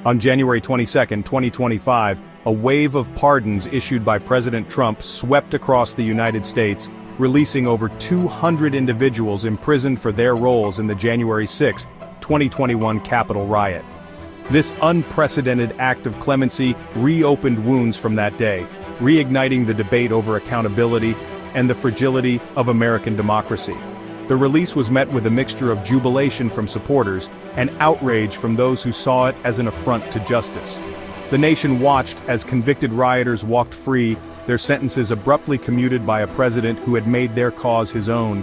On January 22, 2025, a wave of pardons issued by President Trump swept across the United States, releasing over 200 individuals imprisoned for their roles in the January 6, 2021 Capitol riot. This unprecedented act of clemency reopened wounds from that day, reigniting the debate over accountability and the fragility of American democracy. The release was met with a mixture of jubilation from supporters and outrage from those who saw it as an affront to justice. The nation watched as convicted rioters walked free, their sentences abruptly commuted by a president who had made their cause his own.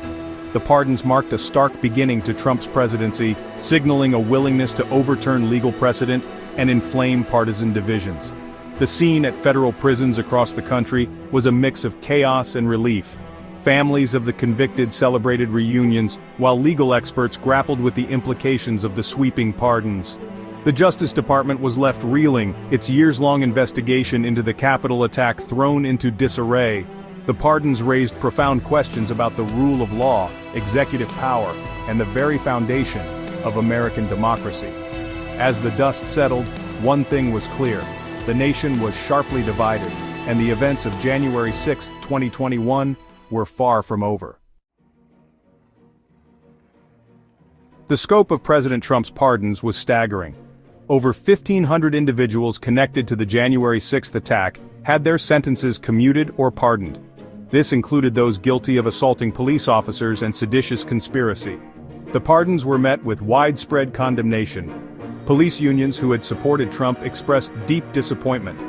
The pardons marked a stark beginning to Trump's presidency, signaling a willingness to overturn legal precedent and inflame partisan divisions. The scene at federal prisons across the country was a mix of chaos and relief. Families of the convicted celebrated reunions, while legal experts grappled with the implications of the sweeping pardons. The Justice Department was left reeling, its years-long investigation into the Capitol attack thrown into disarray. The pardons raised profound questions about the rule of law, executive power, and the very foundation of American democracy. As the dust settled, one thing was clear: the nation was sharply divided, and the events of January 6, 2021, were far from over. The scope of President Trump's pardons was staggering. Over 1,500 individuals connected to the January 6 attack had their sentences commuted or pardoned. This included those guilty of assaulting police officers and seditious conspiracy. The pardons were met with widespread condemnation. Police unions who had supported Trump expressed deep disappointment.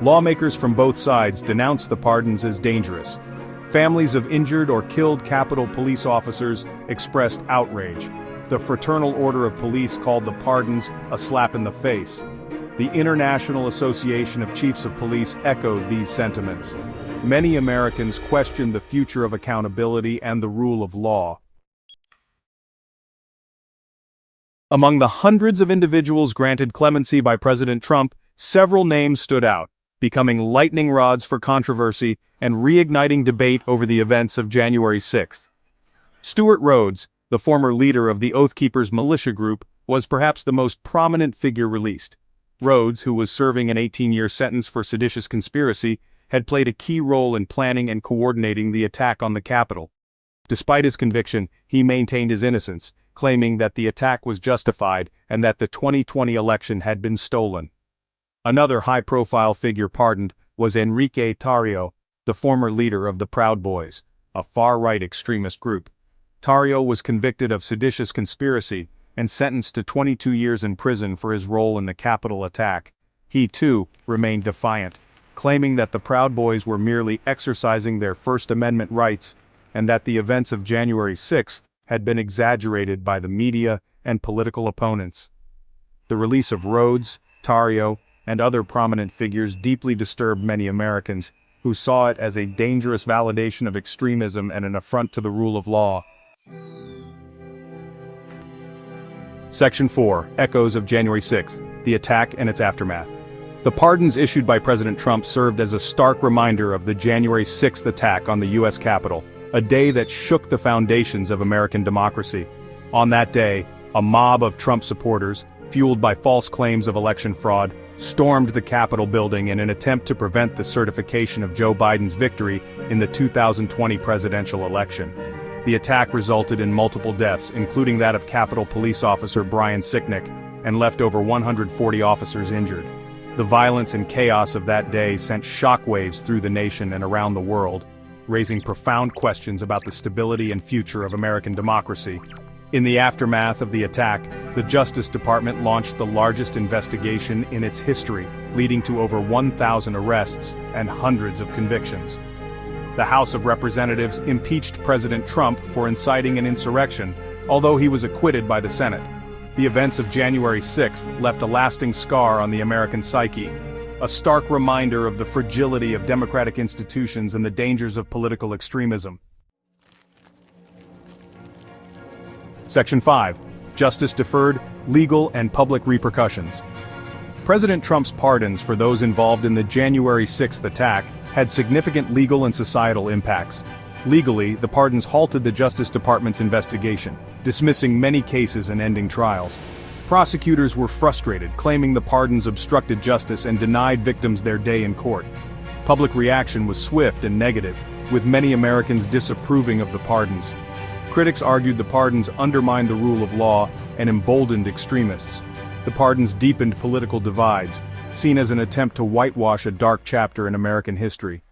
Lawmakers from both sides denounced the pardons as dangerous. Families of injured or killed Capitol police officers expressed outrage. The Fraternal Order of Police called the pardons a slap in the face. The International Association of Chiefs of Police echoed these sentiments. Many Americans questioned the future of accountability and the rule of law. Among the hundreds of individuals granted clemency by President Trump, several names stood out, becoming lightning rods for controversy and reigniting debate over the events of January 6. Stewart Rhodes, the former leader of the Oath Keepers militia group, was perhaps the most prominent figure released. Rhodes, who was serving an 18-year sentence for seditious conspiracy, had played a key role in planning and coordinating the attack on the Capitol. Despite his conviction, he maintained his innocence, claiming that the attack was justified and that the 2020 election had been stolen. Another high-profile figure pardoned was Enrique Tarrio, the former leader of the Proud Boys, a far-right extremist group. Tarrio was convicted of seditious conspiracy and sentenced to 22 years in prison for his role in the Capitol attack. He, too, remained defiant, claiming that the Proud Boys were merely exercising their First Amendment rights and that the events of January 6 had been exaggerated by the media and political opponents. The release of Rhodes, Tarrio, and other prominent figures deeply disturbed many Americans, who saw it as a dangerous validation of extremism and an affront to the rule of law. Section 4. Echoes of January 6, the attack and its aftermath. The pardons issued by President Trump served as a stark reminder of the January 6 attack on the U.S. Capitol, a day that shook the foundations of American democracy. On that day, a mob of Trump supporters, fueled by false claims of election fraud, stormed the Capitol building in an attempt to prevent the certification of Joe Biden's victory in the 2020 presidential election. The attack resulted in multiple deaths, including that of Capitol Police Officer Brian Sicknick, and left over 140 officers injured. The violence and chaos of that day sent shockwaves through the nation and around the world, raising profound questions about the stability and future of American democracy. In the aftermath of the attack, the Justice Department launched the largest investigation in its history, leading to over 1,000 arrests and hundreds of convictions. The House of Representatives impeached President Trump for inciting an insurrection, although he was acquitted by the Senate. The events of January 6th left a lasting scar on the American psyche, a stark reminder of the fragility of democratic institutions and the dangers of political extremism. Section 5. Justice deferred, legal and public repercussions. President Trump's pardons for those involved in the January 6th attack had significant legal and societal impacts. Legally, the pardons halted the Justice Department's investigation, dismissing many cases and ending trials. Prosecutors were frustrated, claiming the pardons obstructed justice and denied victims their day in court. Public reaction was swift and negative, with many Americans disapproving of the pardons. Critics argued the pardons undermined the rule of law and emboldened extremists. The pardons deepened political divides, seen as an attempt to whitewash a dark chapter in American history.